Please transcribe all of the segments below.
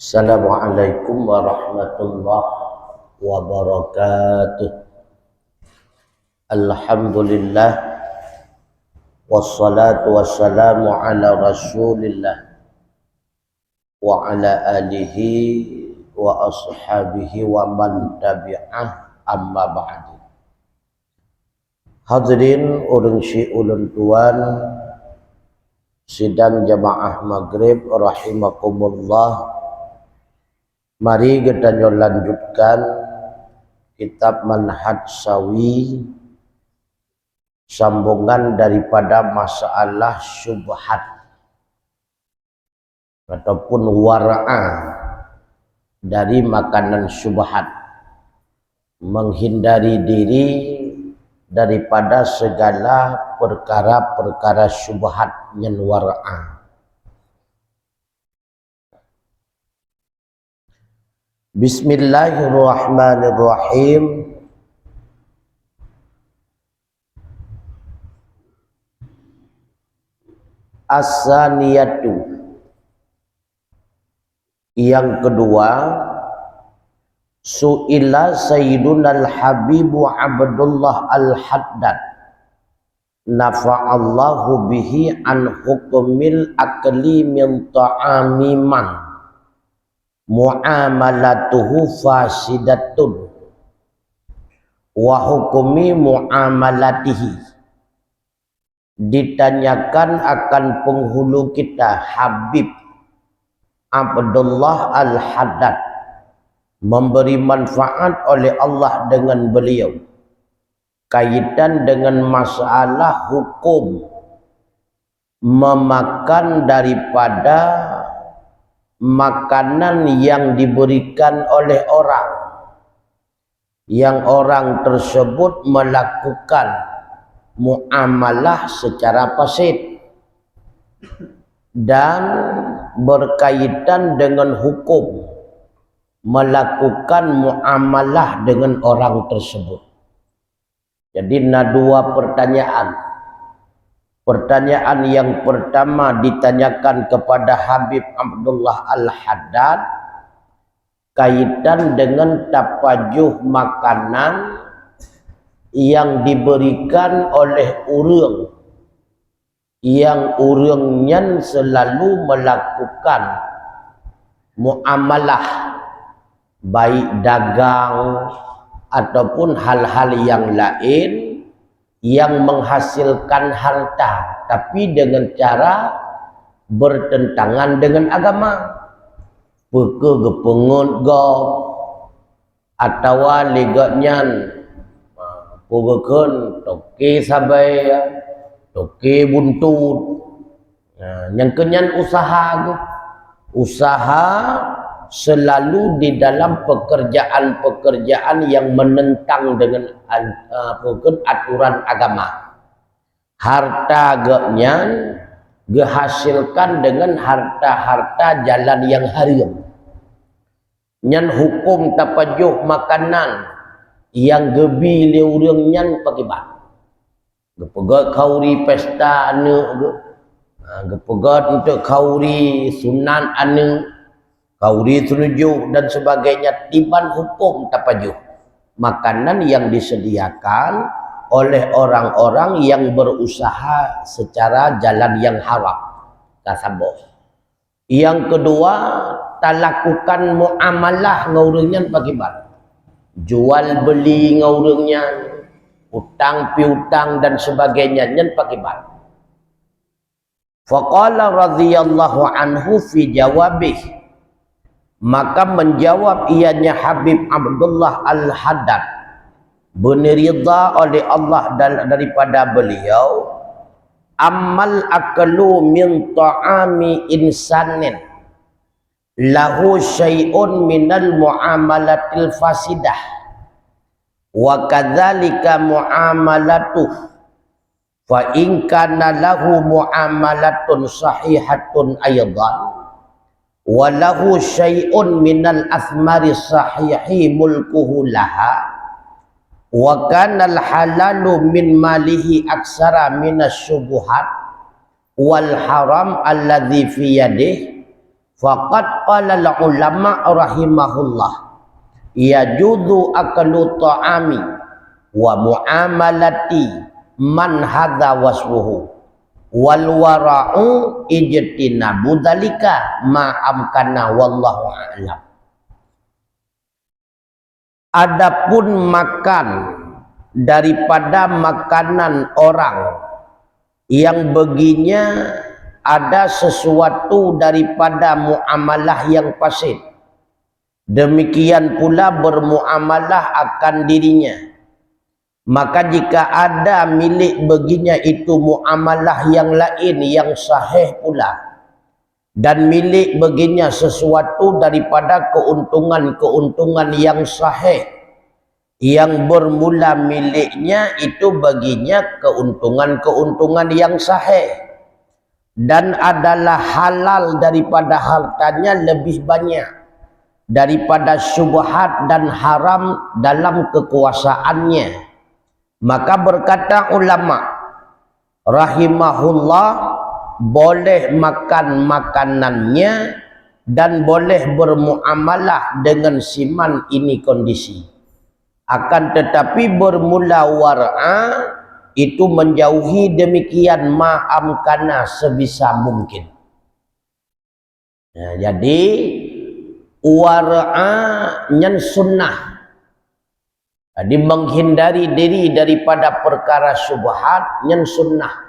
Assalamualaikum warahmatullahi wabarakatuh. Alhamdulillah wassalatu wassalamu ala rasulillah wa ala alihi wa ashabihi wa man tabi'ah, amma ba'du. Hadirin urang si ulun tuan sidang jamaah maghrib rahimakumullah. Mari kita lanjutkan kitab Manhaj Sawi, sambungan daripada masalah syubhat ataupun wara'ah dari makanan syubhat, menghindari diri daripada segala perkara-perkara syubhat yang wara'ah. Bismillahirrahmanirrahim. As-saniyatu, yang kedua, su'ila Sayyiduna al-Habibu Abdullah al-Haddad nafa'allahu bihi an hukumil akli min ta'ami man mu'amalatuhu fasidatun wa hukumi mu'amalatihi. Ditanyakan akan penghulu kita Habib Abdullah al-Haddad, memberi manfaat oleh Allah dengan beliau, kaitan dengan masalah hukum memakan daripada makanan yang diberikan oleh orang yang orang tersebut melakukan muamalah secara fasid, dan berkaitan dengan hukum melakukan muamalah dengan orang tersebut. Jadi ada dua pertanyaan. Pertanyaan yang pertama ditanyakan kepada Habib Abdullah al-Haddad kaitan dengan tapajuh makanan yang diberikan oleh orang yang orangnya selalu melakukan muamalah, baik dagang ataupun hal-hal yang lain yang menghasilkan harta, tapi dengan cara bertentangan dengan agama. Pekegepengut gop atau legaknya pugakun toke sabai, toke buntut. Yang kenyan usaha selalu di dalam pekerjaan-pekerjaan yang menentang dengan aturan agama. Harta genyan dihasilkan dengan harta-harta jalan yang haram. Nyan hukum tapajuh makanan yang gebi leurang nyan pakibat. Gepegat kauri pesta anu, gepegat untuk kauri sunan anu, kauri tujuh dan sebagainya, tiban hukum tapajuh makanan yang disediakan oleh orang-orang yang berusaha secara jalan yang haram, kasabos. Yang kedua, tak lakukan muamalah ngaurangnya pakibat, jual beli ngaurangnya, utang piutang dan sebagainya nyen pakibat. Faqala radhiyallahu anhu fi jawabih, maka menjawab ianya Habib Abdullah al-Haddad, beneridha oleh Allah daripada beliau, amal aklu min ta'ami insanin lahu syai'un minal muamalatil fasidah wa kadzalika muamalatuh fa in kana lahu muamalatun sahihatun aydan walahu syai'un minal athmari sahihi mulkuhu laha wa kanal halalu min malihi aksara minas syubuhat wal haram alladhi fi yadih Faqad qala ulama rahimahullah yajuzu aklu ta'ami wa muamalati man hadza wasfuhu wal wara'u ijtinabu dzalika ma amkana wallahu a'lam. Adapun makan daripada makanan orang yang baginya ada sesuatu daripada muamalah yang fasid, demikian pula bermuamalah akan dirinya, maka jika ada milik baginya itu muamalah yang lain yang sahih pula, dan milik baginya sesuatu daripada keuntungan-keuntungan yang sahih, yang bermula miliknya itu baginya keuntungan-keuntungan yang sahih, dan adalah halal daripada hartanya lebih banyak daripada syubhat dan haram dalam kekuasaannya, maka berkata ulama rahimahullah, boleh makan makanannya dan boleh bermuamalah dengan siman ini kondisi. Akan tetapi bermula war'a itu menjauhi demikian ma'amkana sebisa mungkin. Nah, jadi war'a nyan sunnah. Jadi menghindari diri daripada perkara syubhat nyan sunnah.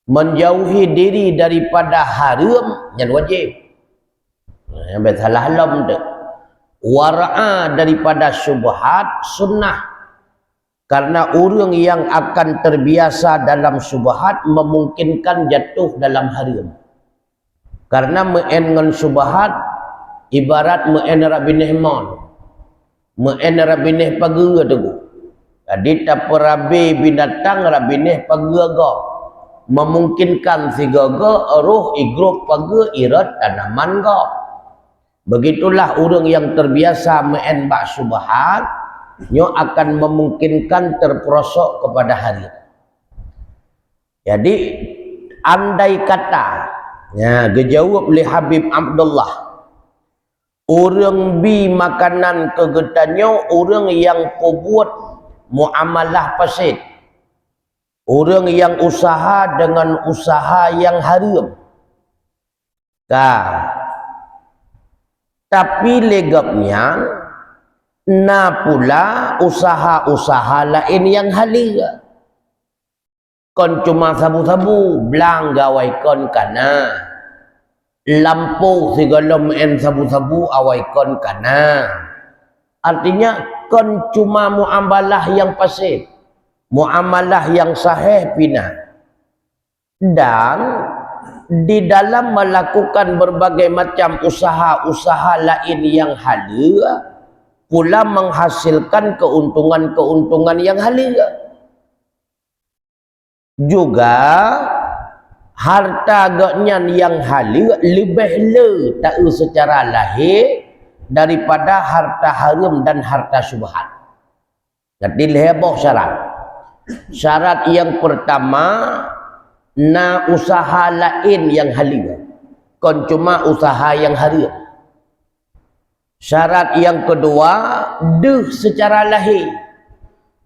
Menjauhi diri daripada haram nyan wajib. Yang salah halam tu. War'a daripada syubhat sunnah. Karena orang yang akan terbiasa dalam syubhat memungkinkan jatuh dalam haram. Karena mengen syubhat ibarat mengen rabineh mon. Mengen rabineh pagi tu. Jadi tak perabi binatang rabineh pagi agak. Memungkinkan si gaga roh igrup pagi irat tanaman gak. Begitulah orang yang terbiasa mengen bak syubhat, nyo akan memungkinkan terperosok kepada haram. Jadi andai kata ya dijawab oleh Habib Abdullah, orang bi makanan kegetannya orang yang buat muamalah fasid, orang yang usaha dengan usaha yang haram. Tapi legapnya na pula usaha-usaha lain yang halal. Kon cuma sabu-sabu belang gawai kon kana. Lampu segala men sabu-sabu awai kon kana. Artinya kon cuma muamalah yang fasid, muamalah yang sahih pina. Dan di dalam melakukan berbagai macam usaha-usaha lain yang halal pula menghasilkan keuntungan-keuntungan yang halal. Juga harta gaknya yang halal lebih le tahu secara lahir daripada harta haram dan harta syubhat. Jadi lebih syarat. Syarat yang pertama, na usaha lain yang halal, kon cuma usaha yang haram. Syarat yang kedua, deh secara lahir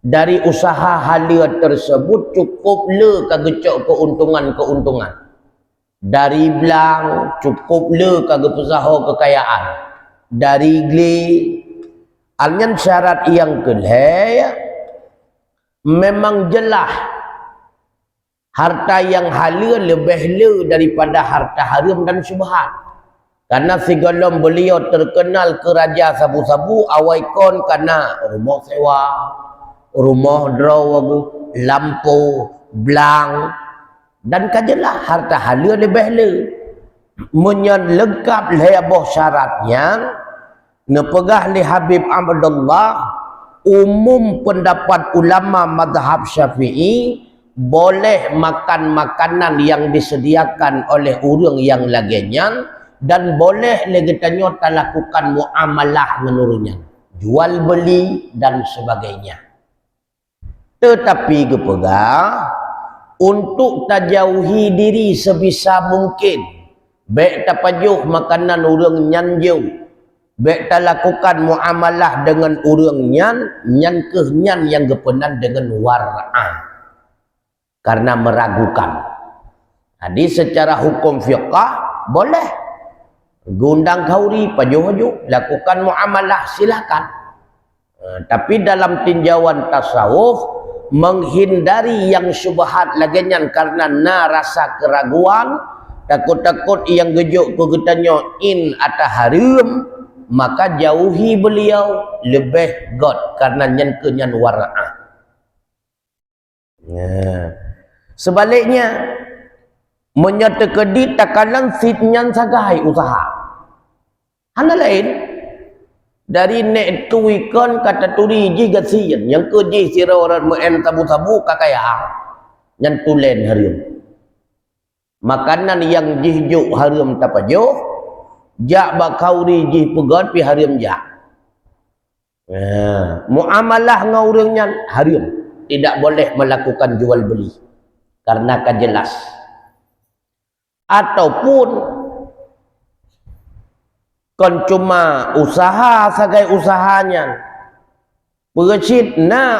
dari usaha halal tersebut cukup le kagecok keuntungan-keuntungan. Dari belang cukup le kagak usaha kekayaan. Dari gli. Alnya syarat yang kedua, memang jelas harta yang halal lebih le daripada harta haram dan syubhat. Karena segala beliau terkenal ke raja sabu-sabu awai kon karena rumah sewa, rumah draw, lampu, belang, dan kajelah harta halal lebih le. Menyan lengkap lebih syaratnya, nepegah li Habib Abdullah, umum pendapat ulama mazhab Syafi'i boleh makan makanan yang disediakan oleh orang yang laginya, dan boleh legetanya tak lakukan muamalah menurutnya, jual beli dan sebagainya. Tetapi kepegah untuk tak jauhi diri sebisa mungkin Baik ta pajuh makanan urang nyan jauh. Baik ta lakukan muamalah dengan urang nyan ke nyan yang gepenan dengan war'a. Karena meragukan. Jadi secara hukum fiqah boleh. Gundang kauri pajuh-pajuh, lakukan muamalah silakan. Tapi dalam tinjauan tasawuf menghindari yang syubhat lagenyan karena rasa keraguan, takut-takut yang gejuk ku getanyo in atau haram, maka jauhi beliau lebih god karena nyan kenyan wara'ah. Sebaliknya menyatakan takalan fitnyan sagai usaha. Hana lain dari nek tuikon kata turi ji gasian yang keji sira orang muen tabu-tabu kakaya yang tulen harium. Makanan yang jihjuk harium tapajo jak bakauri jih pegat pi harium jak. Muamalah ngaurangnya harium tidak boleh melakukan jual beli karena kejelas. Ataupun kon cuma usaha sagai usahanya bercit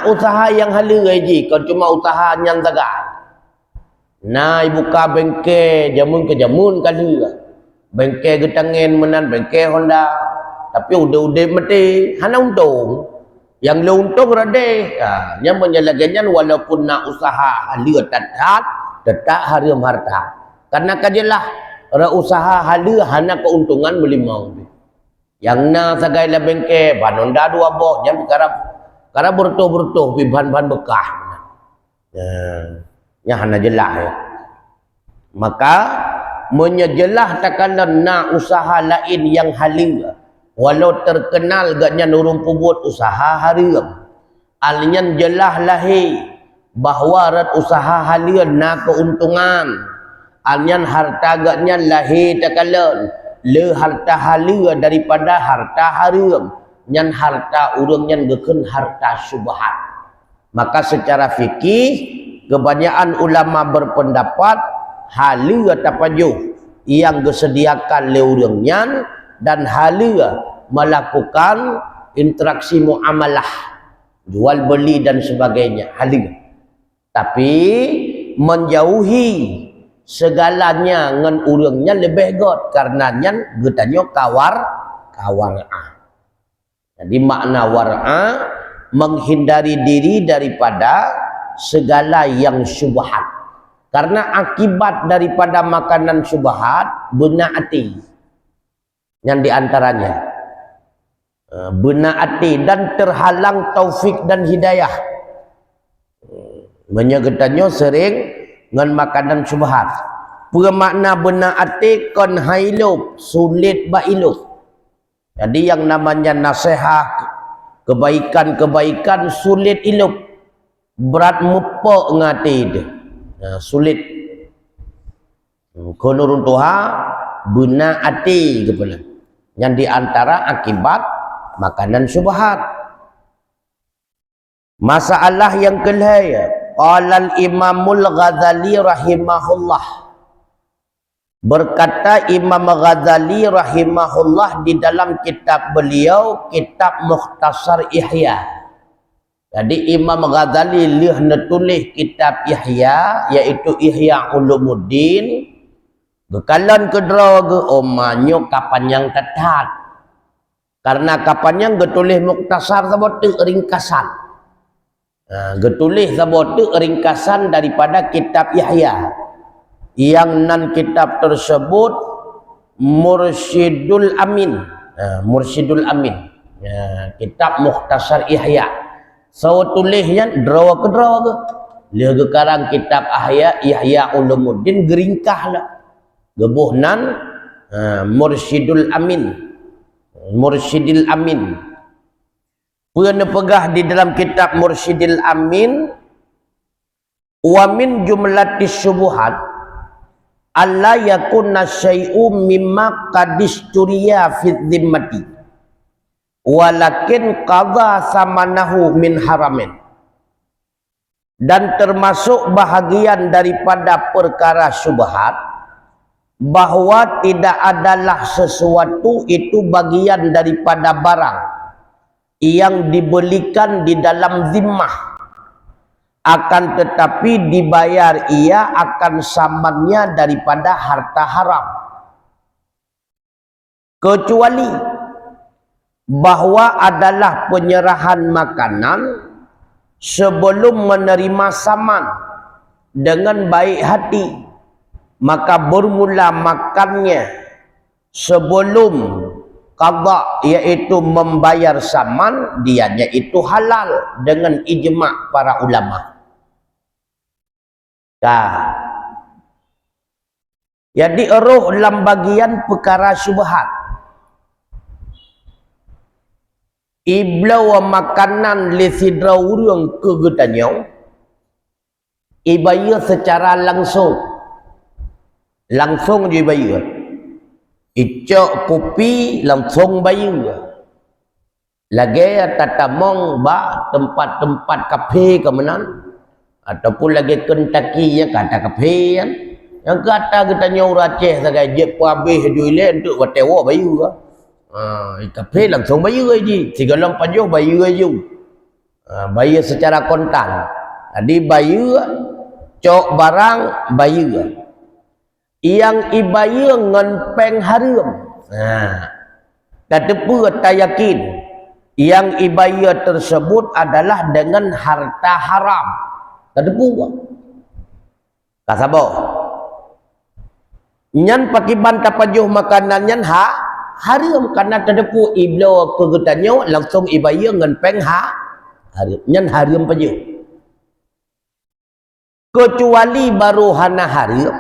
usaha yang halai ji kon cuma usaha yang sagai buka bengke jamun ke jamun kali bengke getangin menan bengke Honda tapi udah mati hana untung yang le untung rade yang menyelagannya walaupun usaha halai tetap harum harta. Karena kajelah usaha halu hana keuntungan melimau. Yang sagai la bengke banonda dua boh jam karena bertuh pi bahan bekah. Ya hana jelah ya. Maka menyejelah takalan usaha lain yang halu walau terkenal gaknya nurung pubut usaha haram. Alnyan jelah lahi bahwa rat usaha halu keuntungan. Alnyan harta agaknya lahir takalan le harta halia daripada harta haram nyan harta urang nyan geken harta syubhat. Maka secara fikih kebanyakan ulama berpendapat halia tapajuh yang disediakan le urang nyan dan halia melakukan interaksi muamalah jual beli dan sebagainya halia. Tapi menjauhi segalanya ngan urangnya lebih god karena nyan getanyo kawar'ah. Jadi makna war'ah menghindari diri daripada segala yang syubhat. Karena akibat daripada makanan syubhat benak hati. Yang diantaranya benak hati dan terhalang taufik dan hidayah. Menyegetanyo sering ngan makanan syubhat. Bermakna benar ati kon hailuk sulit bailuk. Jadi yang namanya nasihat kebaikan-kebaikan sulit iluk. Berat mupok ngati dia. Sulit. Konurun Tuhan benar ati kepala. Yang diantara akibat makanan syubhat. Masalah yang kelihaya qala al-Imamul Ghazali rahimahullah. Berkata Imam Ghazali rahimahullah di dalam kitab beliau, kitab Mukhtasar Ihya. Jadi Imam Ghazali lih nulis kitab Ihya, yaitu Ihya Ulumuddin. Gekalan kedua ge omanyo kapan yang tetat. Karena kapan yang getulis Mukhtasar sabot ringkasan. Getulis sabot ringkasan daripada kitab Yahya yang nan kitab tersebut Mursyidul Amin. Mursyidul Amin. Kitab Mukhtasar Ihya. So tulisnya drawa ke drawa ke. Dia gekarang kitab Ihya Ulumuddin geringkah lah. Gebuh nan Mursyidul Amin. Mursyidil Amin. Pernah pegah di dalam kitab Mursyidil Amin, wa min jumlatis syubuhat alla yakunna syai'um mimma qadisturiya fi dhimmati walakin qadha samanahu min haramin. Dan termasuk bahagian daripada perkara syubhat bahawa tidak adalah sesuatu itu bagian daripada barang yang dibelikan di dalam zimmah, akan tetapi dibayar ia akan samannya daripada harta haram, kecuali bahawa adalah penyerahan makanan sebelum menerima saman dengan baik hati, maka bermula makannya sebelum qada, iaitu membayar saman, dianya itu halal dengan ijma' para ulama. Jadi eruh dalam bagian perkara syubhat. Iblau makanan li sidra urang kegetanya ibaya secara langsung dibayar. Icok kopi langsung bayar. Lagi tatamong ba tempat-tempat kafe ke mana, ataupun lagi Kentucky yang kata kafe yang kata katanya orang Aceh sagai je habis duit untuk watewa bayar. Kafe langsung bayar je, segala pajuh bayar je. Bayar secara kontan. Jadi bayar cok barang bayar. Yang ibayar dengan peng haram. Tetapi tak yakin yang ibayar tersebut adalah dengan harta haram. Tetapi kasabo nyan pakai bantah pajuh makanan nyan haram, karena terdepu iblo kegetannya langsung ibayar dengan peng haram, nyan haram pajuh, kecuali baru hana haram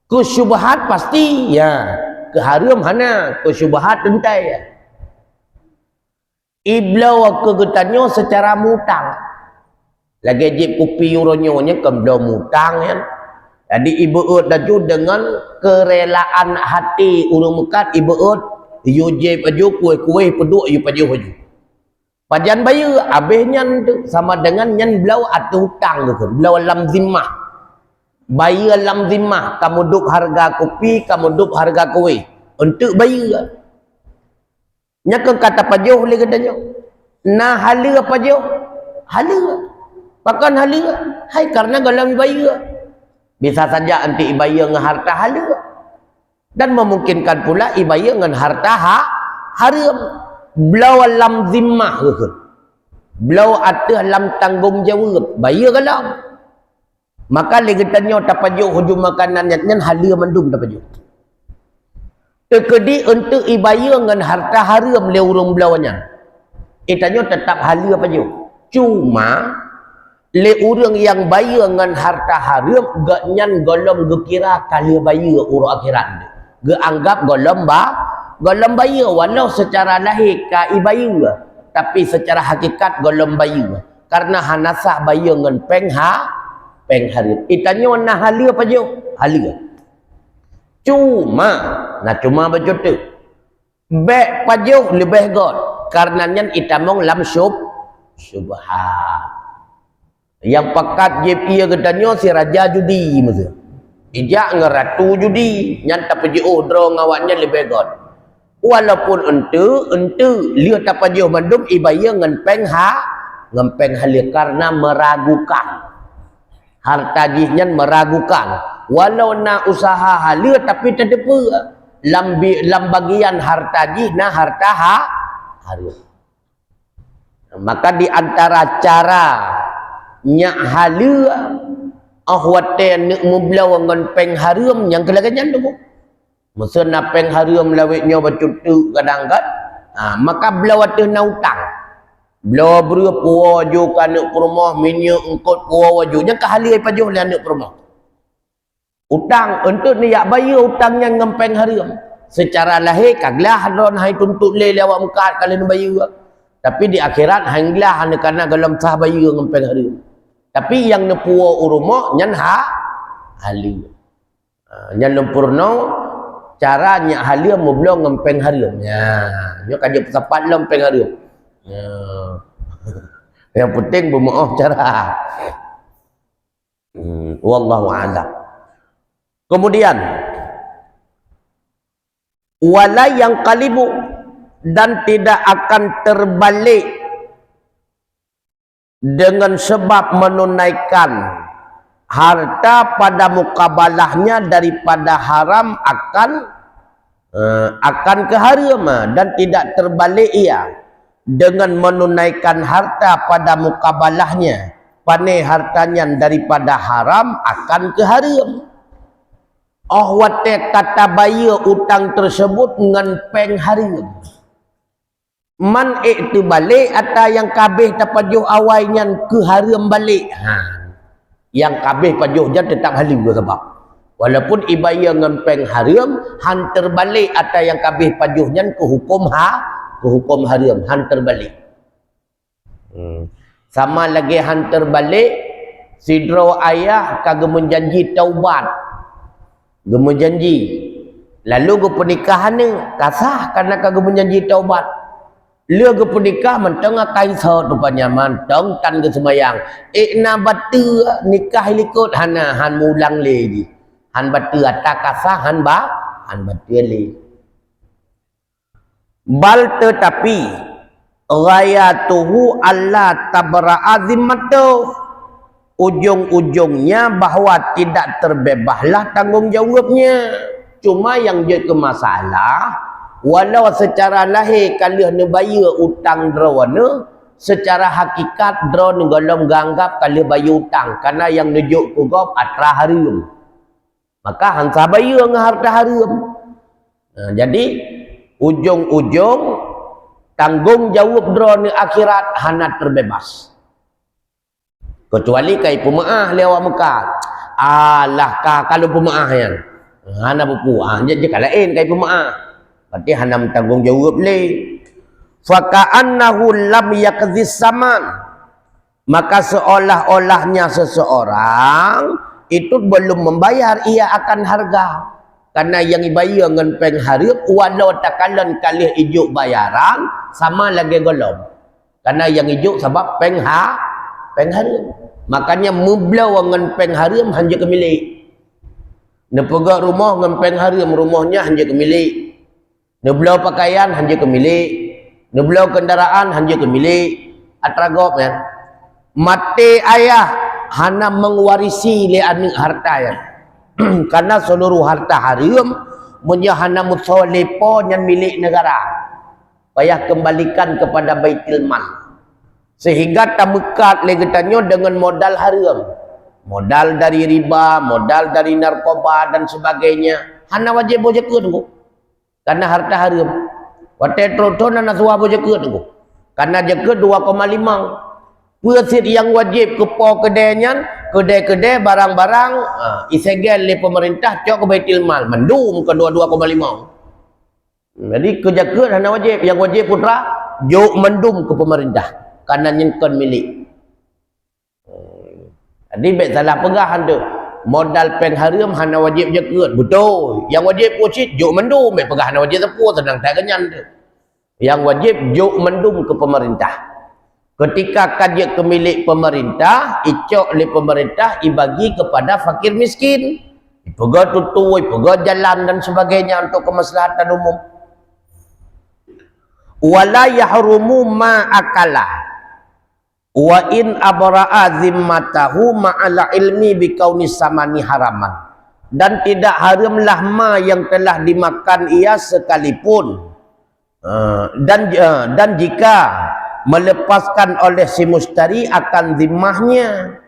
ke syubhat pasti ya, ke haram hana, ke syubhat entai ya. Iblo kegetannya secara mutang, lagi jip kopi euronyonya kemblo mutang ya. Jadi ibu daju dengan kerelaan hati urang mekat ibu yu je paju kuih peduk yu paju. Pajan bayar habisnya tu sama dengan nyan belau atau hutang tu, belau lam zimmah. Bayar lam zimmah, kamu duk harga kopi, kamu duk harga kuih untuk bayar. Nya ke kata paju boleh katanya. Nah hala paju. Hala. Pakan hala. Hai karena galam bayar. Bisa saja anti ibayar dengan harta halal dan memungkinkan pula ibayar dengan harta haram. Belau lam zimmah ke, belau atas lam tanggung jawab bayar galam, maka legetannya tapajuk hujung makanan nyan halal mandum tapajuk. Tekedi untuk ibayar dengan harta haram le urang belawanya, itanya tetap halal pajuk. Cuma le orang yang bayar dengan harta haram gak nyan golom gekira kali bayar urang akhirat dia. Ge anggap golom bayar walau secara lahir ka ibayar, tapi secara hakikat golom bayar. Karena hanasah bayar dengan peng haram. Itanya nah halal apa je? Halal. Cuma betul tu. Bek pajuh lebih god karena nyan itamong lam syubhat. Yang pekat je ia katanya si raja judi masa. Ijak ngeratu judi, nyanta pergi draw ngawaknya lebih god. Walaupun ente lihat apa je mandum ibayar dengan peng halal karena meragukan. Harta jihnya meragukan. Walau na usaha halal tapi terdepa lam bagian harta jih na harta haram. Maka di antara cara nyak halal ahwate nek mublaw ngan peng haram yang kelaganyan tu. Masa na peng haram lawitnya bacutu kadang-kadang maka belaw ateh na utang. Belaw berapa waju ka anak perumah minyak engkot waju nya kahalai pajuh le anak perumah. Utang untuk niat bayar utangnya ngan peng haram. Secara lahir kaglah hadron hai tuntut le awak mukat kalian bayar. Tapi di akhirat hanglah anak-anak dalam sah bayar ngan peng haram. Tapi yang nepuwa urumah nyan halal. Nyan lempurno caranya halal mublong ngempeng haram. Nyo kaje sepat lempeng haram. Yang penting bermaaf cara. Wallahu a'lam. Kemudian wala yang kalibu, dan tidak akan terbalik dengan sebab menunaikan harta pada mukabalahnya daripada haram akan ke haram, dan tidak terbalik ia dengan menunaikan harta pada mukabalahnya pane hartanya daripada haram akan ke haram. Wate kata bayar utang tersebut dengan peng haram. Man itu balik atau yang kabeh tapajuh awalnya ke haram balik. Yang kabeh pajuh je tetap halim dua sebab. Walaupun ibaya dengan peng haram, hantar balik atau yang kabeh pajuhnya ke hukum haram, hantar balik. Sama lagi hantar balik sidro ayah kagak menjanji taubat. Gemun janji. Lalu ke pernikahan ni kasah karena kagak menjanji taubat. Lia ke pernikah mentang kai sot rupanya mantang tan ke semayang. Na batu nikah likut hana han mulang le. Han batu atak kasah han batu le. Bal tetapi ghayatuhu alla tabra'a zimmatu, ujung-ujungnya bahawa tidak terbebaslah tanggungjawabnya. Cuma yang jadi masalah, walau secara lahir kalau nak bayar utang drone, secara hakikat drone golong ganggap kalau bayar utang karena yang nujuk kugop atra haram. Maka hansa bayar dengan harta haram. Jadi ujung-ujung tanggungjawab drone akhirat hana terbebas. Kecuali kai pemaah lewat Mekah. Alah kalau pemaah yang hana buku. Jadi kalain kai pemaah. Berarti hanam tanggungjawab le. Faka'annahu lam yakdhis saman, maka seolah-olahnya seseorang itu belum membayar ia akan harga. Karena yang dibayar dengan peng haram walau takalan kali ijuk bayaran sama lagi golong. Karena yang ijuk sebab peng haram. Makanya mublaw dengan peng haram hanya kemilik. Nepegak rumah dengan peng haram, rumahnya hanya kemilik. Neblau pakaian hanya kemilik, neblau kendaraan hanya kemilik. Atragop ya. Mati ayah hana mengwarisi le anak harta ya. Karena seluruh harta haram menyahana mutsawlepo yang milik negara. Payah kembalikan kepada Baitul Mal. Sehingga tamekat legetannya dengan modal haram. Modal dari riba, modal dari narkoba dan sebagainya. Hana wajib bojekun bu. Karena harta haram. Wate trotona naswa bo jeket tu. Karena jeket 2,5. Puasit yang wajib ke po kedainya, kedai-kedai barang-barang isegel le pemerintah cok ke Baitul Mal, mendum ke 2,5. Jadi ke jeket hana wajib, yang wajib putra jok mendum ke pemerintah karena nyengkon milik. Jadi bet salah pegahan tu. Modal peng haram hana wajib jaket. Betul. Yang wajib pucit juk mendum. Pegah hana wajib tepuk sedang tak kenyan tu. Yang wajib juk mendum ke pemerintah. Ketika kajak ke milik pemerintah, icok oleh pemerintah ibagi kepada fakir miskin. Pegah tutui, pegah jalan dan sebagainya untuk kemaslahatan umum. Wala yahrumu ma akalah. Wa in abra'a zimmatahu ma'ala ilmi bikaunis samani haraman, dan tidak haramlah ma yang telah dimakan ia sekalipun dan jika melepaskan oleh si mustari akan zimmahnya.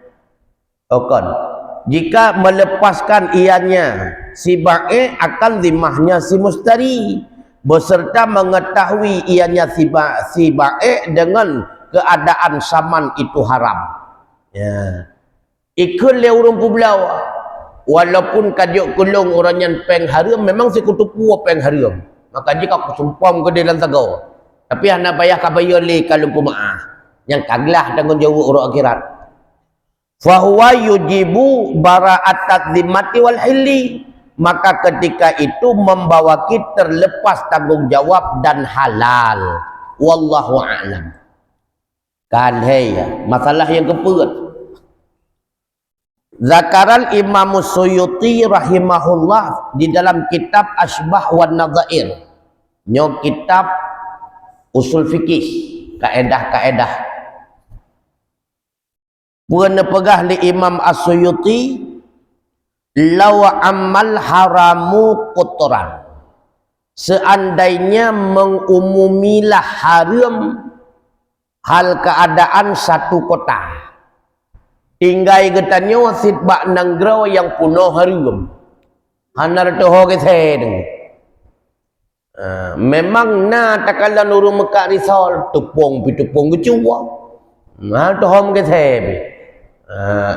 Jika melepaskan ianya si ba'i akan zimmahnya si mustari beserta mengetahui ianya si ba'i dengan keadaan saman itu haram. Ya. Ikut le urung pulau. Walaupun kajuk kulung orang yang peng haram memang sekutupu peng haram. Maka jika aku sumpam ke dalam tagaw. Tapi hana bayar kabayar le kalau pemaah. Yang kaglah tanggungjawab urang akhirat. Fa huwa yujibu bara'atat zimmati wal hilli. Maka ketika itu membawa kita terlepas tanggungjawab dan halal. Wallahu a'lam. Kan hei masalah yang kepuat. Zakaral Imam Suyuti rahimahullah di dalam kitab Asbah wan Nadhair, nyo kitab usul fikih, kaedah-kaedah. Purna pegah li Imam As-Suyuti, law amal haramu kotoran, seandainya mengumumilah haram hal keadaan satu kota, tinggai getanyo sitbak nanggro yang puno harum hanar toho kethe memang na takala nuru Mekah risol tupung pitupung gecuwa na toho kethe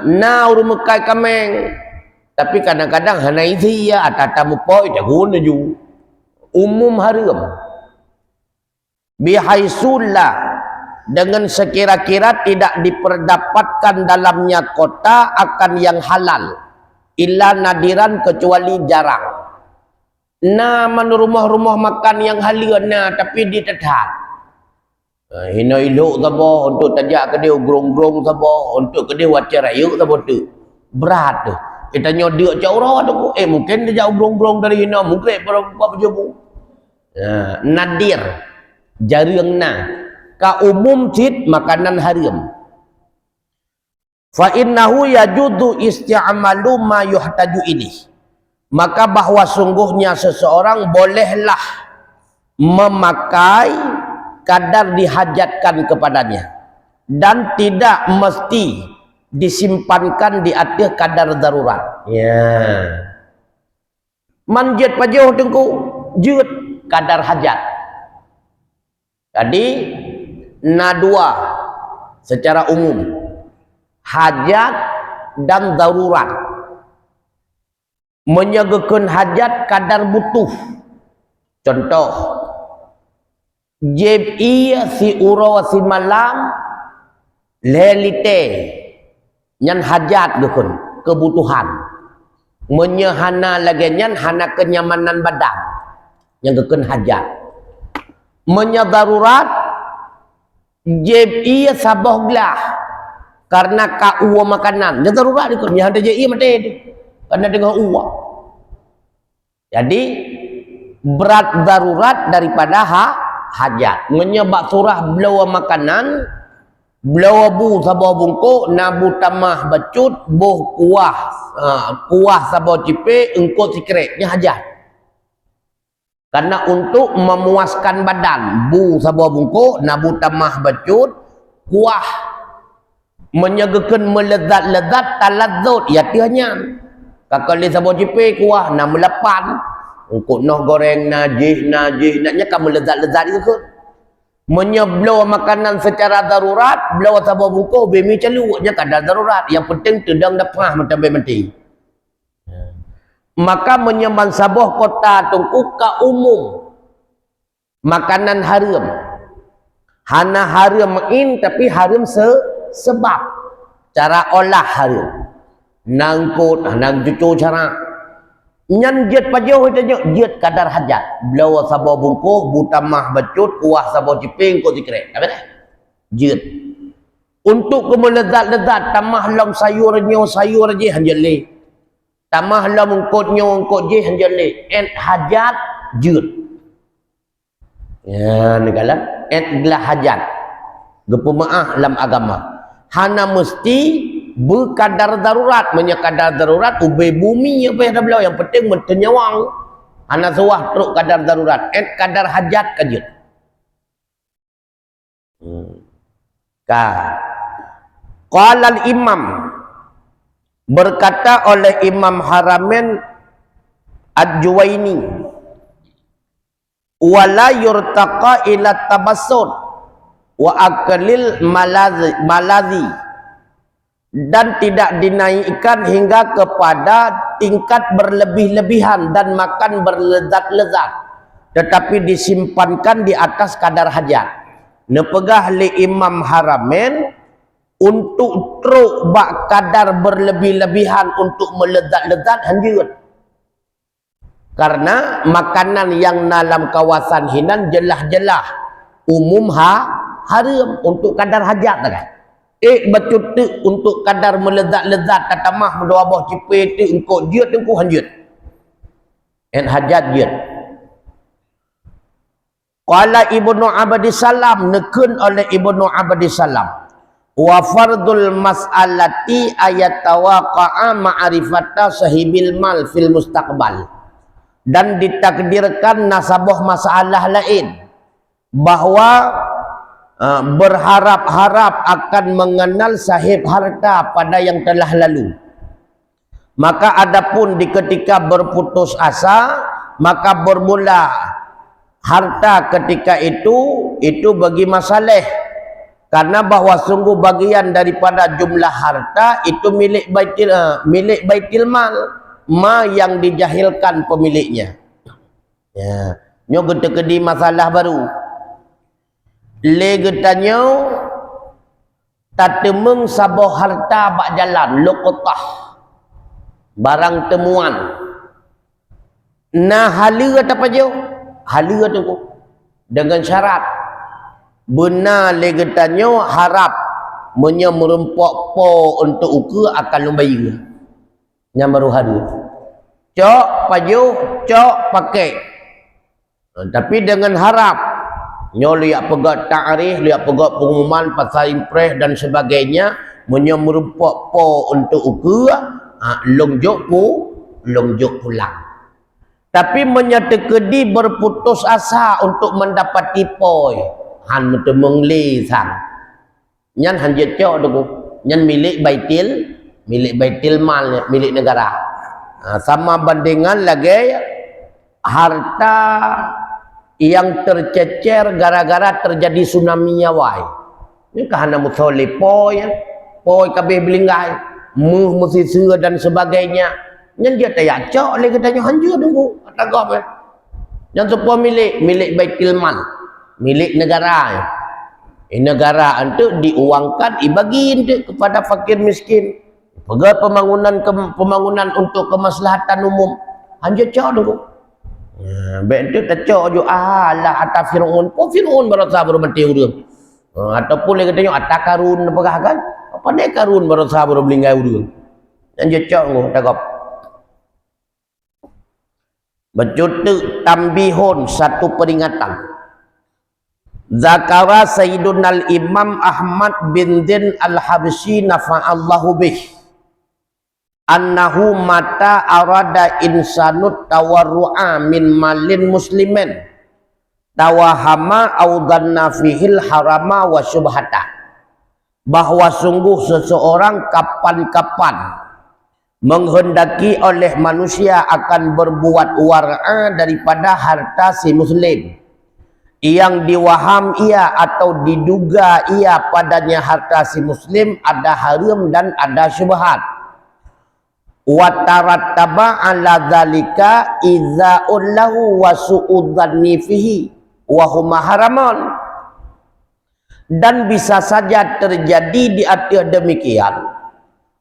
na uru Mekah kameng, tapi kadang-kadang hana isi ya atata mupoi dah ju umum haram bihaisulah, dengan sekira-kira tidak diperdapatkan dalamnya kota akan yang halal illa nadiran, kecuali jarang. Nah, rumah-rumah makan yang halal nah, tapi ditetat. Hina iluk sabo untuk tajak ke dia grong-grong sabo untuk ke dia wacar ayu sabo tu. Berat tu. Kita nyodik jauh tu. Mungkin dia jauh grong-grong dari hina, mungkin berapa jebu. Nadir. Jarang nah. Ka umum cid makanan haram. Fa innahu yajudu isti'malu ma yuhtaju ilih. Maka bahwa sungguhnya seseorang bolehlah memakai kadar dihajatkan kepadanya dan tidak mesti disimpankan di atas kadar darurat. Ya. Manjat pajoh tengku jut kadar hajat. Jadi dua secara umum, hajat dan darurat. Menyagakan hajat kadar butuh. Contoh, jeb iya si uro si malam lelite nyan hajat gekun kebutuhan. Menyehana lagi nyan hana kenyamanan badan yang gekun hajat. Menyadarurat jeb iya sabah gelah karena ka uwa makanan dia darurat ikut yang ada je iya mati karena dengan uwa. Jadi berat darurat daripada hajat. Menyebab surah belawa makanan, belawa bu sabah bungkuk, nabu tamah bacut, boh kuah, kuah sabah cipe, engkau sikreknya hajat. Karena untuk memuaskan badan, bu sabah bungkuk, nabu tamah bacut, kuah, menyagakan melezat-lezat, taladzut, ya tianya. Kakak li sabah cipe, kuah, na melapan, engkau noh goreng, najih, naknya kan melezat-lezat itu kan. Menyebelum makanan secara darurat, belawa sabah bungkuk, bemi caluknya kadar darurat. Yang penting tedang dapah macam mati. Maka menyembang sabah kota tungku ka umum makanan haram. Hana haram in tapi haram sebab cara olah haram. Nangkut, nang cucu cara nyan jet pajoh itu jet kadar hajat. Belawa sabah bungkuh, butamah bacut, kuah sabah ciping, kau dikrek. Apa dah? Jet. Untuk kemelezat-lezat tamah lam sayurnya sayur je hanjali. Tamah lam ungkutnya ungkut je hanjali. Et hajat jet. Ya, negala et gelah hajat. Gepemaah lam agama. Hana mesti berkadar darurat, menyakadar darurat ube bumi apa yang dah belau, yang penting mentenyawang hana sewah teruk kadar darurat et kadar hajat kajut. Qala al-imam, berkata oleh Imam Haramain Ad-Juwaini, wala yurtaqa ila tabassut wa aklil malazi, dan tidak dinaikkan hingga kepada tingkat berlebih-lebihan dan makan berlezat-lezat, tetapi disimpankan di atas kadar hajat. Nepegah li Imam Haramain untuk truk bak kadar berlebih-lebihan untuk melezat-lezat hanjut. Karena makanan yang dalam kawasan hinan jelah-jelah umum haram untuk kadar hajat kan. Betul tu untuk kadar melezat-lezat tatamah mendoa bawah cipe tu engkau jiut engkau hanjut. Hajat jiut. Qala Ibnu Abdi Salam, nekun oleh Ibnu Abdi Salam. Wa fardul mas'alati ayat tawaqa'a ma'rifata sahibil mal fil mustaqbal. Dan ditakdirkan nasabah masalah lain bahwa berharap-harap akan mengenal sahib harta pada yang telah lalu. Maka adapun di ketika berputus asa, maka bermula harta ketika itu bagi masalah, karena bahwa sungguh bagian daripada jumlah harta itu milik baitil mal, yang dijahilkan pemiliknya. Ya, nyo gede masalah baru. Legetanyo tatemeng saboh harta bak jalan luqtah barang temuan. Nah hala apa je? Hala tu dengan syarat benar legetanyo harap merempok po untuk uka akan lumbai yang baru hala. Cok pajo, cok pakai. Tapi dengan harap nyo lihat pegat ta'rif, lihat pegat pengumuman pasal impres dan sebagainya, menyerempok po untuk ukur, longjok pulang. Tapi menyatekedi berputus asa untuk mendapati poi, han mentemengli sang. Nyan hanjet cok tu, nyan milik baitil mal, milik negara. Sama bandingan lagi harta yang tercecer gara-gara terjadi tsunami nyawai. Ini kahana musole poi kabeh belinggai, mesti seur dan sebagainya. Yang dia tayak cok le katanya hanjur tunggu tagap. Yang semua milik baitil mal, milik negara. Negara itu diuangkan dibagi kepada fakir miskin. Pegat pembangunan untuk kemaslahatan umum. Hanjur cok tunggu. Baik tu tak cok je lah atas Fir'aun. Fir'aun berasa bermati urang. Ataupun dia katanya atas Karun apakah kan? Apa dia Karun berasa berbelinggai urang. Dan je cok ngoh takap. Becutuk tambihun satu peringatan. Zakara Sayyidunal Imam Ahmad bin Din Al-Habsyi nafa'allahu bih. Annahu mata arada insanut tawarru'a min malin muslimin tawahama audhanna fihil harama wa syubhata. Bahwa sungguh seseorang kapan-kapan menghendaki oleh manusia akan berbuat war'a daripada harta si muslim, yang diwaham ia atau diduga ia padanya harta si muslim ada haram dan ada syubhat. Wa tarattaba ala dzalika idza'un lahu wa su'udzanni fihi wa huma haramun. Dan bisa saja terjadi di atas demikian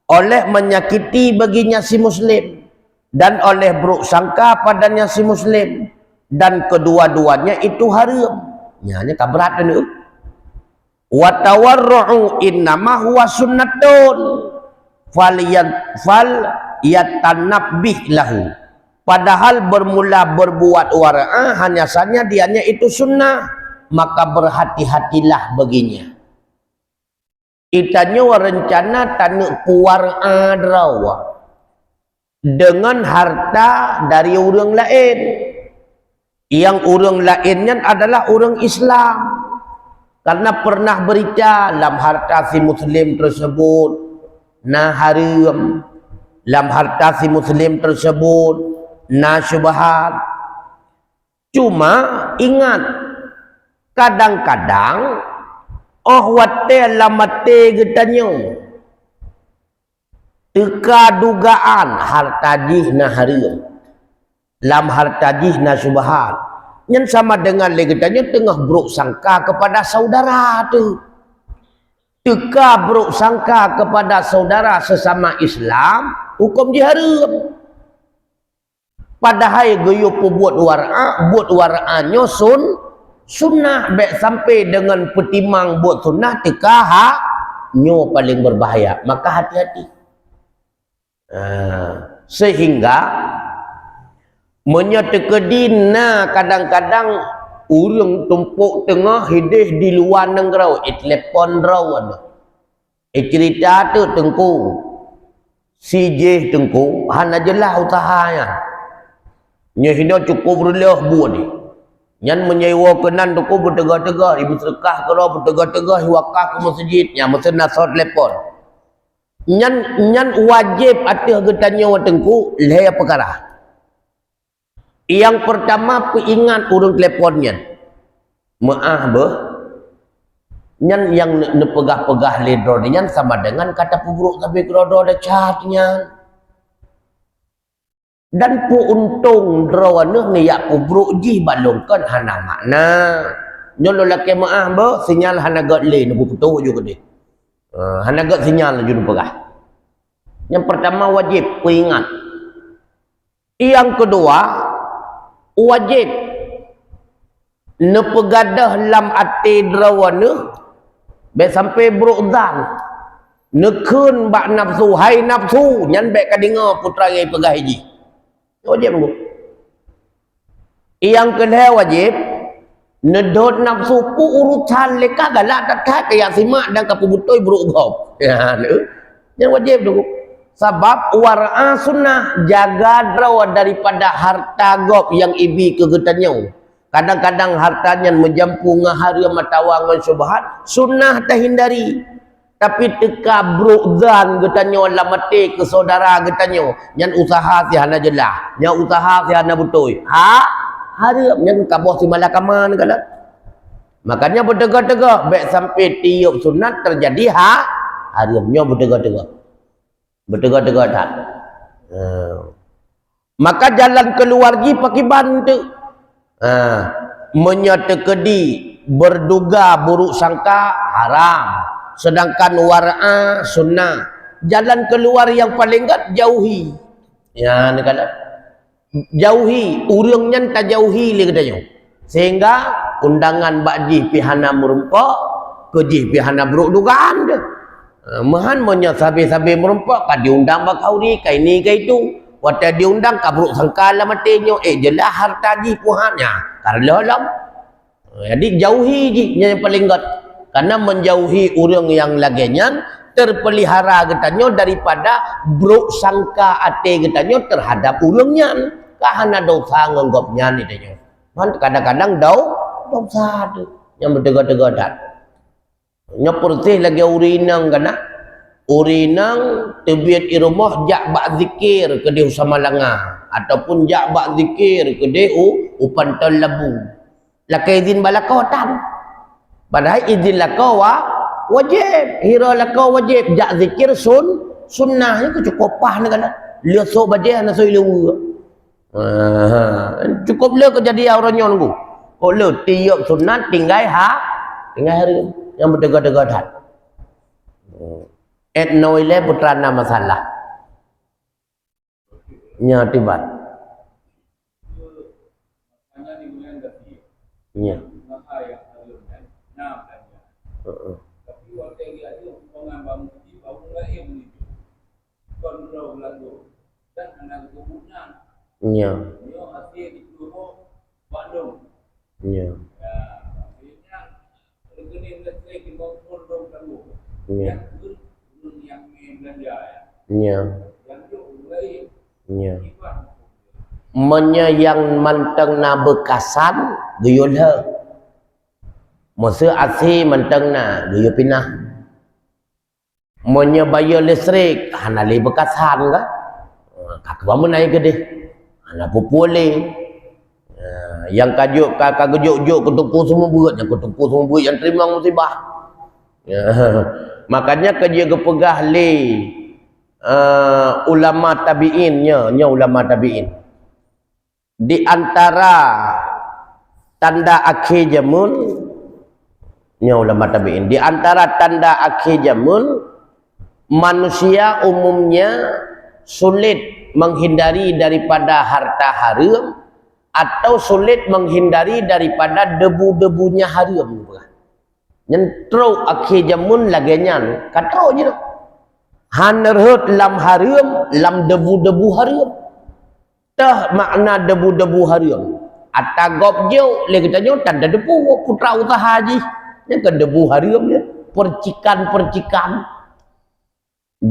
oleh menyakiti baginya si muslim dan oleh buruk sangka padanya si muslim, dan kedua-duanya itu haram. Nyanya kabrat ni. Wa tawarru'u innama huwa sunnatun fal yatanabbih lahu. Padahal bermula berbuat wara'ah hanya saja dianya itu sunnah, maka berhati-hatilah baginya. Itanya rencana tanuk wara'ah derawa dengan harta dari orang lain, yang orang lainnya adalah orang Islam, karena pernah berita dalam harta si muslim tersebut na haram, dalam harta si muslim tersebut na syubhat. Cuma ingat, kadang-kadang wate lamate getanyo teka dugaan harta jih na haram, lam harta jih na syubhat. Yang sama dengan legetanyo tengah buruk sangka kepada saudara tu. Teka buruk sangka kepada saudara sesama Islam, hukum dia haram. Padahal goyo buat wara'anyo sunnah, baik sampai dengan petimang buat sunnah teka nyo paling berbahaya. Maka hati-hati. Sehingga menyetekedina kadang-kadang urang tumpuk tengah hidih di luar negara, telepon rawan. Cerita tu tengku CJ tengku hana jelah usahanya. Nya hina cukup relah buat ni. Nyan menyewa kenan tengku bertegah-tegah, ibu sedekah kena bertegah-tegah wakaf ke masjid, nya mesti nasor telepon. Nyan wajib atih getanya tengku leh perkara. Yang pertama peingat urang teleponnya. Maaf beh. Nyan yang nepegah-pegah ledro nyan sama dengan kata pubruk tapi krodo ada catnya. Dan pu untung drawaneh ni yak pubruk ji balongkan hana makna. Nyolo laki maaf beh sinyal hana gat le nu putu juga deh. Hana gat sinyal ju pegah. Yang pertama wajib peingat. Yang kedua wajib nepegadah lam ati drawaneh be sampai beruzan nekun bak nafsu hai nafsu nyan be kadinga putra ngai pegah hiji wajib bu. Yang kedua wajib nedot nafsu pu urusan leka galak tak kaya simak dan kapubutoi berugop ya yang wajib tu sebab wara'a sunnah jaga drawa daripada harta gop yang ibi kegetannya. Kadang-kadang hartanya menjampu ngaharia matawangan syubhat, sunnah tak hindari. Tapi teka brukzan getanyo lamate ke saudara getanyo, nyan usaha si hana jelah, nyan usaha si hana butoi. Haria nyan kabah si malakaman kala. Makanya bertegak-tegak baik sampai tiup sunat terjadi haria nyo bertegak-tegak. Bertegak-tegak tak. Maka jalan keluar ji pakai bantu. Menyetekedi berduga buruk sangka haram. Sedangkan wara'a sunnah. Jalan keluar yang paling gat jauhi. Ya ni kata. Jauhi, urangnya tak jauhi li katanya. Sehingga undangan bakji pihana merempak, kejih pihana buruk dugaan dia. Mahan monya sabi-sabi merempak ka diundang bak kauri kai ni kai tu. Wata diundang ka buruk sangkala matinyo jelah harta ji puhannya. Karena lam. Jadi jauhi ji yang paling gat. Karena menjauhi orang yang laginya terpelihara getanyo daripada buruk sangka ate getanyo terhadap urangnya. Kahana dosa nganggapnya ni tanyo. Kadang-kadang dosa tu yang bertegak-tegak dak. Nyapursih lagi urinang kana. Urinang tebiat irumah jak bak zikir ke dia usama langa ataupun jak bak zikir ke dia upantal labu. Lakai izin balakotan. Padahal izin lakau wajib. Hira lakau wajib. Jak zikir sunnahnya kecukupah ni kana. Dia sok bajah na soi lewu. Cukup le kejadian orangnya nunggu. Kok le tiup sunat tinggal hari yang bertegak-tegak hat. Noile putrana masalah. Nya tibat. Nya. Nya. Nya. Nya. Nya. Nya. Menya yang manteng na bekasan guyul he. Masa asih manteng na guyul pinah. Menya bayar listrik hana le bekasan ka. Kakwa menai ke deh. Hana popole. Yang kajuk kagejuk-juk ketumpu semua berat, yang ketumpu semua berat yang terima musibah. Makanya kerja kepegah le ulama tabi'innya, ulama tabi'in. Di antara tanda akhir zaman ulama tabi'in. Di antara tanda akhir zaman manusia umumnya sulit menghindari daripada harta haram atau sulit menghindari daripada debu-debunya haram. Nyentro akhir jamun lagi nyan. Katro je tu. Han nerhut lam haram, lam debu-debu haram. Tah makna debu-debu haram. Atagop jauh, le kita nyo tanda debu putra usaha ji. Nya ke debu haram je. Percikan-percikan.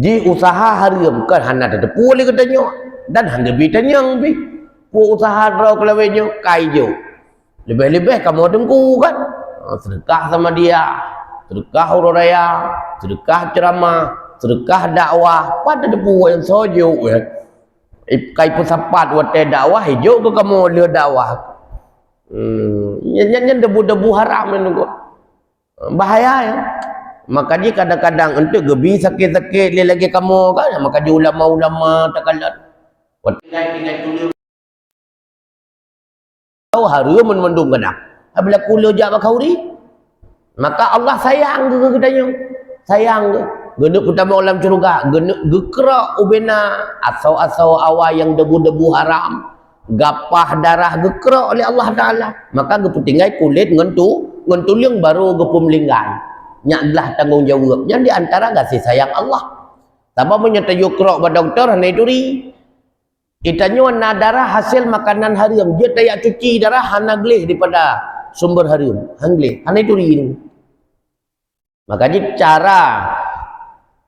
Ji usaha haram kan han ada debu le kita nyo. Dan han debi tanyang bi. Pu usaha draw kelawenyo kai jo. Lebih-lebih kamu dengku kan. Sedekah sama dia, sedekah huru raya, sedekah ceramah, sedekah dakwah. Pada debu yang sojo ya. Kai pesapat wate dakwah hijau ke kamu le dakwah. Nyen debu-debu haram itu. Bahaya ya. Maka dia kadang-kadang untuk gebi sakit-sakit lagi kamu kan. Maka dia ulama-ulama takalat. Tinggal tulis. Tahu harum mendung kadang. Apabila kula jak bakauri, maka Allah sayang ke katanya. Sayang ke. Genuk pertama alam syurga, genuk gekrak ubena asau-asau awal yang debu-debu haram, gapah darah gekrak oleh Allah Taala. Maka gepu tinggal kulit ngentu liang baru gepu melinggan. Nyaklah tanggungjawab. Yang di antara kasih sayang Allah. Tambah menyatayu krok pada doktor hanya duri. Itanya na darah hasil makanan haram. Dia tak cuci darah hana gelih daripada sumber haram. Hanglih, hanya duri. Makanya cara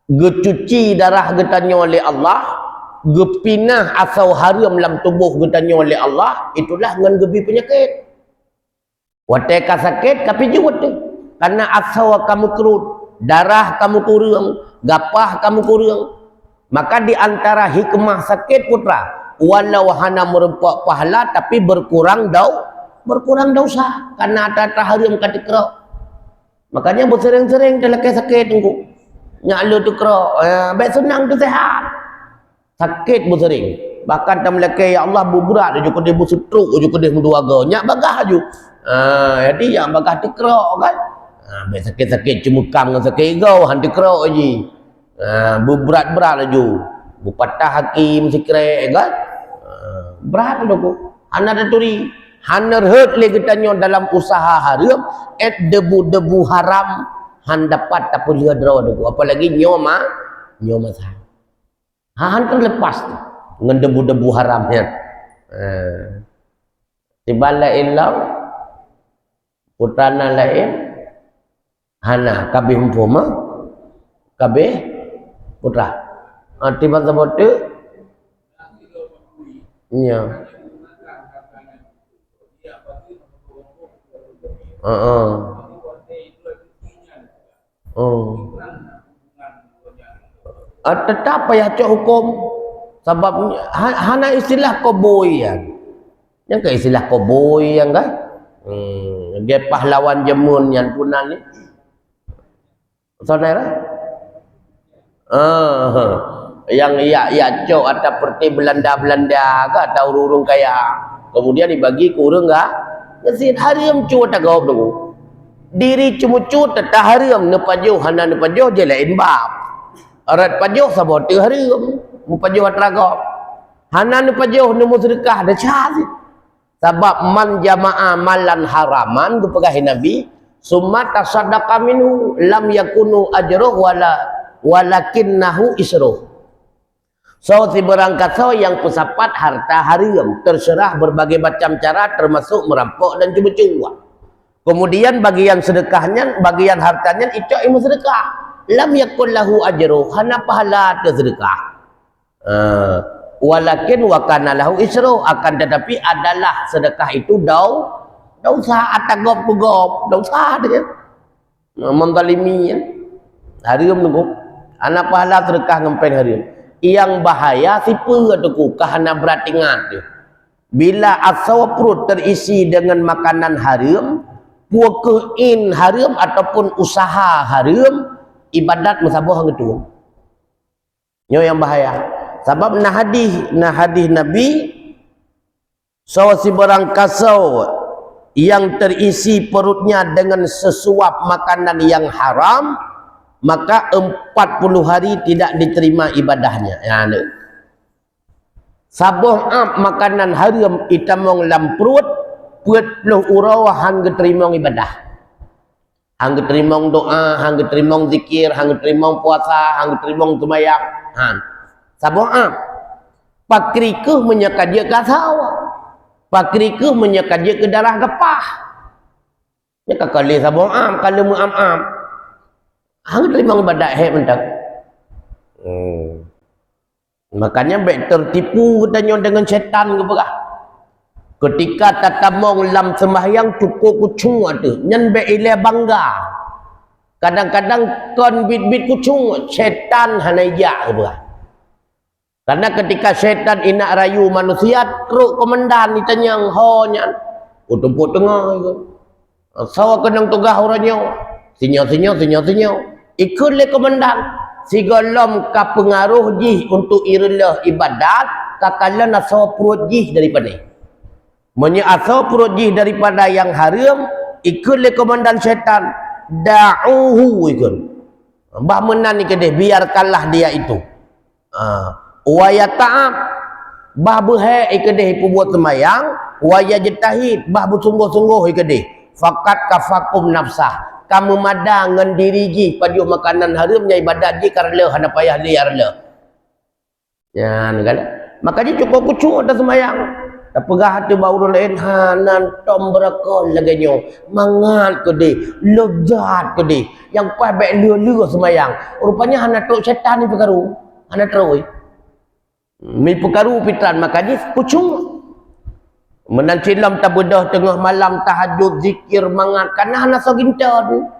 gecuci darah getanya oleh Allah, gepinah asal haram dalam tubuh getanya oleh Allah, itulah dengan gebi penyakit. Wateka sakit tapi juga tu. Karena asal kamu kerut, darah kamu kurang, gapah kamu kurang. Maka di antara hikmah sakit putra, walau hana merempak pahala tapi berkurang dosa karena ada haram kata kerok. Makanya bersering-sering dalam sakit tunggu. Nyak lu tu kerok, baik senang tu sehat. Sakit bersering. Bahkan tam lelaki ya Allah berat juga dia bersetruk juga dia menduaga. Nyak bagah ju. Jadi yang bagah tu kerok kan. Baik sakit-sakit cemukam dengan sakit kau hantu kerok je. Berat-berat laju. Bupatah hakim sekiranya kan. Berat tu. Anak daturi. Haner hurt le getanyo dalam usaha haram debu-debu haram han dapat tak boleh draw debu apalagi nyoma sah han terlepas dengan debu-debu haramnya tibala illam putrana lain hana kabeh umpama kabeh putra tiba sebut nya tetap payah cok hukum sebab hana istilah koboi yang ke istilah koboi yang kan dia pahlawan jemun yang punan ni saudara yang iya cok atau seperti Belanda ke atau urung kaya kemudian dibagi ke urung enggak ngesit haram cuat tak gawab dulu. Diri cuma cuat tak haram nepajuh hana nepajuh je lain bab. Arat pajuh sabot tu haram. Mupajuh atragap. Hana nepajuh nemu sedekah dah cari. Sebab man jama'a malan haraman kepegahin Nabi. Summa tasaddaqa minhu lam yakunu ajruh walakinnahu isruh. So si berangkat yang pesapat harta haram terserah berbagai macam cara termasuk merampok dan cuba-cuba. Kemudian bagian sedekahnya, bagian hartanya itu ilmu sedekah. Lam yakul lahu ajru hana pahala sedekah. Walakin wa kana lahu isru akan tetapi adalah sedekah itu dosa atagop pegop dosa dia. Menzalimi haram nunggu. Ana pahala sedekah ngempen haram. Yang bahaya siapa tu kahana berat ingat tu. Bila asal perut terisi dengan makanan haram, puakein haram ataupun usaha haram, ibadat musabah gitu. Nyo yang bahaya. Sebab nah hadis Nabi si barang kasau yang terisi perutnya dengan sesuap makanan yang haram, maka 40 hari tidak diterima ibadahnya. Ya, sabuh makanan haram itamong lam perut 40 urawahan diterima ibadah. hang terimong doa, hang terimong zikir, hang terimong puasa, hang terimong sembahyang. Saboam. Pakrikuh menyekaja ke sawa. Pakrikuh menyekaja ke darah gepah. Ya kali saboam, kali muam-am. Hang terimong ibadat hek mentak. Makanya baik tertipu katanya dengan syaitan ke berah. Ketika tatamong lam sembahyang cukup kucung ada. Nyan baik ilah bangga. Kadang-kadang kon bit-bit kucung syaitan hanaya ke berah. Karena ketika syaitan inak rayu manusia teruk komandan ditanya honyan. Utumpuk tengah itu. Sawa kenang tugah orangnya. Sinyo. Ikut le komandan. Sigolom ka pengaruh jih untuk iralah ibadat. Kakala nasawa perut jih daripada. Asal perut jih daripada yang haram. Ikut le komandan syaitan. Da'uhu ikut. Bah menan ni kedih. Biarkanlah dia itu. Waya ta'am bah berhai ikadih buat semayang, waya jetahid bah bersungguh-sungguh ikadih. Fakat kafakum nafsah, kamu madang dengan diri ji pada makanan haramnya ibadat ji karena hana payah dia arla. Ya negala. Makanya cukup kucung atas semayang. Tak pegah hati bauru lain hanan tom berakol laganya. Mangat kedih, lezat kedih. Yang pas baik lua-lua semayang. Rupanya hana tok syaitan ni perkaru. Hana teroi. Mi perkaru pitran makanya kucung menancilam tabedah tengah malam tahajud zikir mangat karena hana so gintan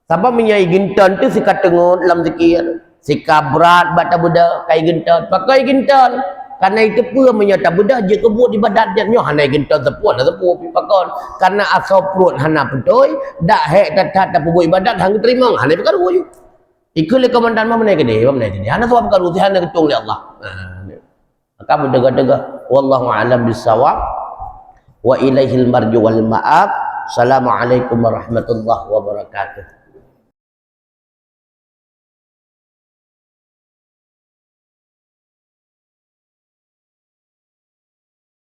sabab menyai gintan tu sikat tengok dalam zikir sikap berat bata beda kai gintan pakai gintan karena itu pun menyata bedah je kebut ibadat dia nyo hana gintan sepuan sepuh pipakon karena asal perut hana pedoi dak hek tatat tak buat ibadat hang terima hana perkaru je ikut le komandan mana ke dia hana sebab perkaru hana ketung oleh Allah. Maka berdegah-degah wallahu a'lam bissawab wa ilaihil marju wal ma'ab. Assalamualaikum warahmatullahi wabarakatuh.